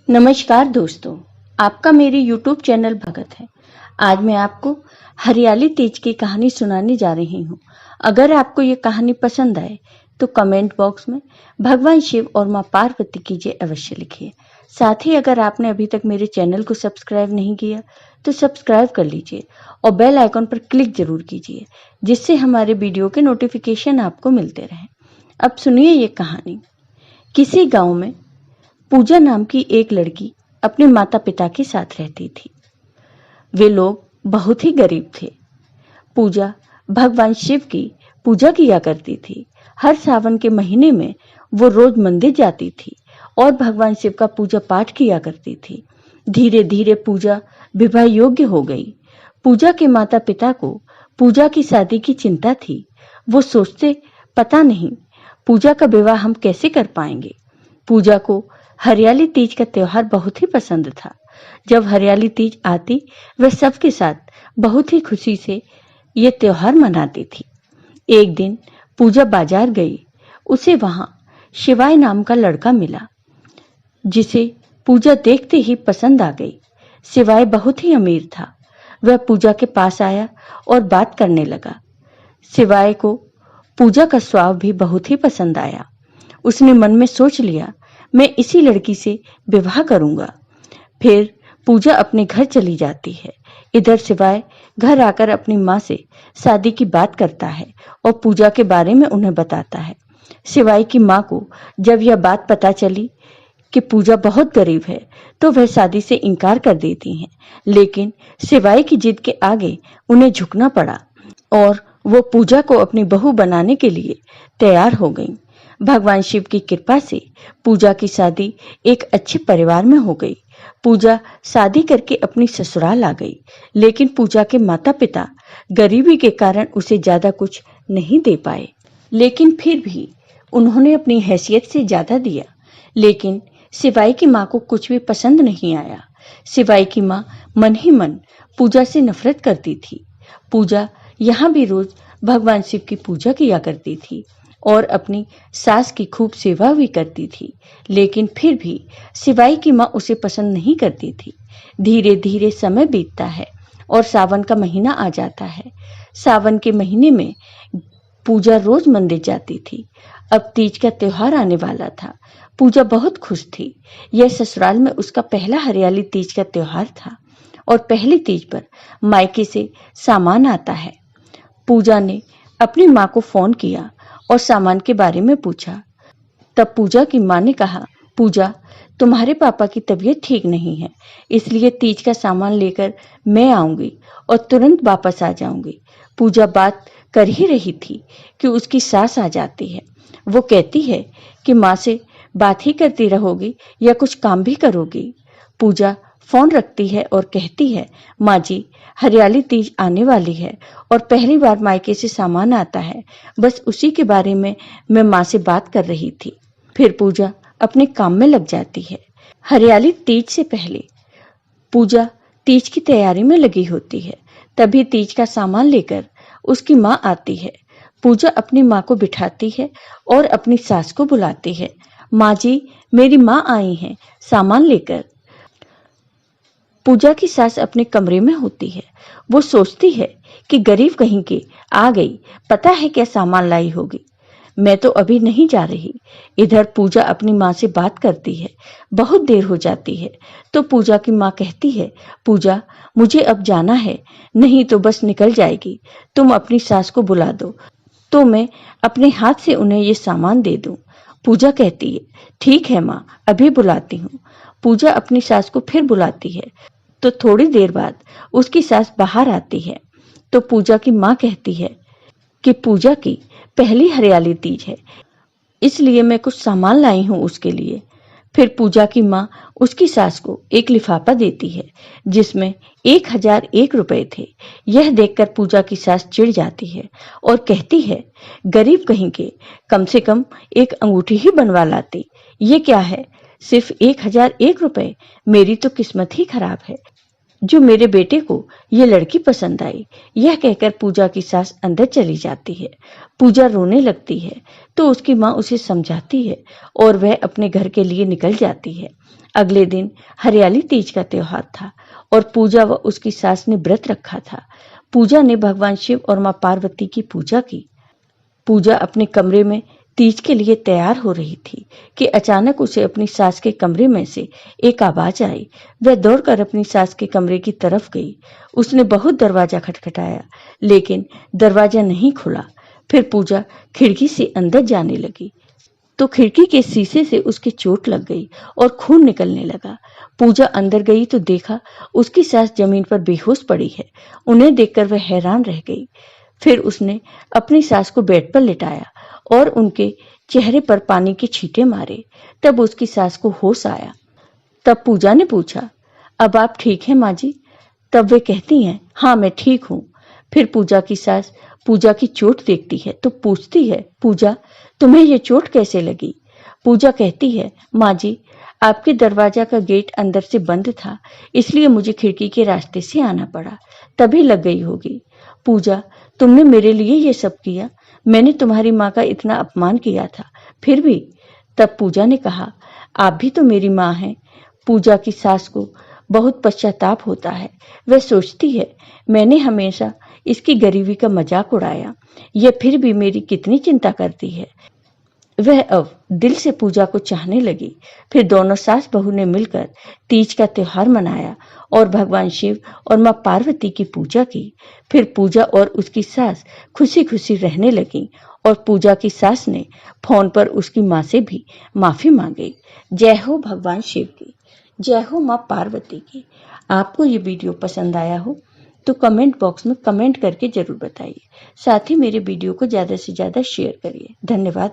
नमस्कार दोस्तों, आपका मेरे YouTube चैनल भगत है। आज मैं आपको हरियाली तीज की कहानी सुनाने जा रही हूँ। अगर आपको ये कहानी पसंद आए तो कमेंट बॉक्स में भगवान शिव और माँ पार्वती की जय अवश्य लिखिए। साथ ही अगर आपने अभी तक मेरे चैनल को सब्सक्राइब नहीं किया तो सब्सक्राइब कर लीजिए और बेल आइकॉन पर क्लिक जरूर कीजिए, जिससे हमारे वीडियो के नोटिफिकेशन आपको मिलते रहें। अब सुनिए ये कहानी। किसी गाँव में पूजा नाम की एक लड़की अपने माता पिता के साथ रहती थी। वे लोग बहुत ही गरीब थे। पूजा भगवान शिव की पूजा किया करती थी। हर सावन के महीने में वो रोज मंदिर जाती थी और भगवान शिव का पूजा पाठ किया करती थी। धीरे धीरे पूजा विवाह योग्य हो गई। पूजा के माता पिता को पूजा की शादी की चिंता थी। वो सोचते, पता नहीं पूजा का विवाह हम कैसे कर पाएंगे। पूजा को हरियाली तीज का त्योहार बहुत ही पसंद था। जब हरियाली तीज आती, वह सबके साथ बहुत ही खुशी से ये त्योहार मनाती थी। एक दिन पूजा बाजार गई। उसे वहां शिवाय नाम का लड़का मिला, जिसे पूजा देखते ही पसंद आ गई। शिवाय बहुत ही अमीर था। वह पूजा के पास आया और बात करने लगा। शिवाय को पूजा का स्वभाव भी बहुत ही पसंद आया। उसने मन में सोच लिया, मैं इसी लड़की से विवाह करूंगा। फिर पूजा अपने घर चली जाती है। इधर शिवाय घर आकर अपनी माँ से शादी की बात करता है और पूजा के बारे में उन्हें बताता है। शिवाय की माँ को जब यह बात पता चली कि पूजा बहुत गरीब है, तो वह शादी से इनकार कर देती हैं। लेकिन शिवाय की जिद के आगे उन्हें झुकना पड़ा और वो पूजा को अपनी बहू बनाने के लिए तैयार हो गईं। भगवान शिव की कृपा से पूजा की शादी एक अच्छे परिवार में हो गई। पूजा शादी करके अपनी ससुराल आ गई, लेकिन पूजा के माता पिता गरीबी के कारण उसे ज्यादा कुछ नहीं दे पाए। लेकिन फिर भी उन्होंने अपनी हैसियत से ज्यादा दिया। लेकिन शिवाय की माँ को कुछ भी पसंद नहीं आया। शिवाय की माँ मन ही मन पूजा से नफरत करती थी। पूजा यहाँ भी रोज भगवान शिव की पूजा किया करती थी और अपनी सास की खूब सेवा भी करती थी। लेकिन फिर भी शिवाय की माँ उसे पसंद नहीं करती थी। धीरे धीरे समय बीतता है और सावन का महीना आ जाता है। सावन के महीने में पूजा रोज मंदिर जाती थी। अब तीज का त्योहार आने वाला था। पूजा बहुत खुश थी। यह ससुराल में उसका पहला हरियाली तीज का त्योहार था और पहली तीज पर मायके से सामान आता है। पूजा ने अपनी माँ को फोन किया और सामान के बारे में पूछा। तब पूजा की माँ ने कहा, पूजा, तुम्हारे पापा की तबीयत ठीक नहीं है, इसलिए तीज का सामान लेकर मैं आऊंगी और तुरंत वापस आ जाऊंगी। पूजा बात कर ही रही थी कि उसकी सास आ जाती है। वो कहती है कि माँ से बात ही करती रहोगी या कुछ काम भी करोगी। पूजा फोन रखती है और कहती है, माँ जी, हरियाली तीज आने वाली है और पहली बार मायके से सामान आता है। बस उसी के बारे में मैं माँ से बात कर रही थी। फिर पूजा अपने काम में लग जाती है। हरियाली तीज से पहले पूजा तीज की तैयारी में लगी होती है। तभी तीज का सामान लेकर उसकी माँ आती है। पूजा अपनी माँ को बिठाती है और अपनी सास को बुलाती है। माँ जी, मेरी माँ आई है सामान लेकर। पूजा की सास अपने कमरे में होती है। वो सोचती है कि गरीब कहीं की आ गई, पता है क्या सामान लाई होगी। मैं तो अभी नहीं जा रही। इधर पूजा अपनी माँ से बात करती है। बहुत देर हो जाती है तो पूजा की माँ कहती है, पूजा, मुझे अब जाना है, नहीं तो बस निकल जाएगी। तुम अपनी सास को बुला दो तो मैं अपने हाथ से उन्हें ये सामान दे दूं। पूजा कहती है, ठीक है माँ, अभी बुलाती हूँ। पूजा अपनी सास को फिर बुलाती है तो थोड़ी देर बाद उसकी सास बाहर आती है। तो पूजा की माँ कहती है कि पूजा की पहली हरियाली तीज है, इसलिए मैं कुछ सामान लाई हूं उसके लिए। फिर पूजा की माँ उसकी सास को एक लिफाफा देती है जिसमें 1001 रुपए थे। यह देखकर पूजा की सास चिढ़ जाती है और कहती है, गरीब कहीं के, कम से कम एक अंगूठी ही बनवा लाती। ये क्या है, सिर्फ 1001 रुपए? मेरी तो किस्मत ही खराब है जो मेरे बेटे को ये लड़की पसंद आई। यह कहकर पूजा की सास अंदर चली जाती है। पूजा रोने लगती है तो उसकी माँ उसे समझाती है और वह अपने घर के लिए निकल जाती है। अगले दिन हरियाली तीज का त्योहार था और पूजा व उसकी सास ने व्रत रखा था। पूजा ने भगवान शिव और मां पार्वती की पूजा की। पूजा अपने कमरे में तीज के लिए तैयार हो रही थी कि अचानक उसे अपनी सास के कमरे में से एक आवाज आई। वह दौड़कर अपनी सास के कमरे की तरफ गई। उसने बहुत दरवाजा खटखटाया, लेकिन दरवाजा नहीं खुला। फिर पूजा खिड़की से अंदर जाने लगी तो खिड़की के शीशे से उसके चोट लग गई और खून निकलने लगा। पूजा अंदर गई तो देखा उसकी सास जमीन पर बेहोश पड़ी है। उन्हें देखकर वह हैरान रह गई। फिर उसने अपनी सास को बेड पर लिटाया और उनके चेहरे पर पानी के छींटे मारे। तब उसकी सास को होश आया। तब पूजा ने पूछा, अब आप ठीक हैं माँ जी? तब वे कहती हैं, हाँ मैं ठीक हूँ। फिर पूजा की सास पूजा की चोट देखती है तो पूछती है, पूजा तुम्हें ये चोट कैसे लगी? पूजा कहती है, माँ जी आपके दरवाजा का गेट अंदर से बंद था, इसलिए मुझे खिड़की के रास्ते से आना पड़ा, तभी लग गई होगी। पूजा तुमने मेरे लिए ये सब किया? मैंने तुम्हारी माँ का इतना अपमान किया था, फिर भी? तब पूजा ने कहा, आप भी तो मेरी माँ हैं। पूजा की सास को बहुत पश्चाताप होता है। वह सोचती है, मैंने हमेशा इसकी गरीबी का मजाक उड़ाया, यह फिर भी मेरी कितनी चिंता करती है। वह अब दिल से पूजा को चाहने लगी। फिर दोनों सास बहू ने मिलकर तीज का त्योहार मनाया और भगवान शिव और मां पार्वती की पूजा की। फिर पूजा और उसकी सास खुशी खुशी रहने लगी और पूजा की सास ने फोन पर उसकी मां से भी माफी मांगी। जय हो भगवान शिव की, जय हो मां पार्वती की। आपको ये वीडियो पसंद आया हो तो कमेंट बॉक्स में कमेंट करके जरूर बताइए। साथ ही मेरे वीडियो को ज्यादा से ज्यादा शेयर करिए। धन्यवाद।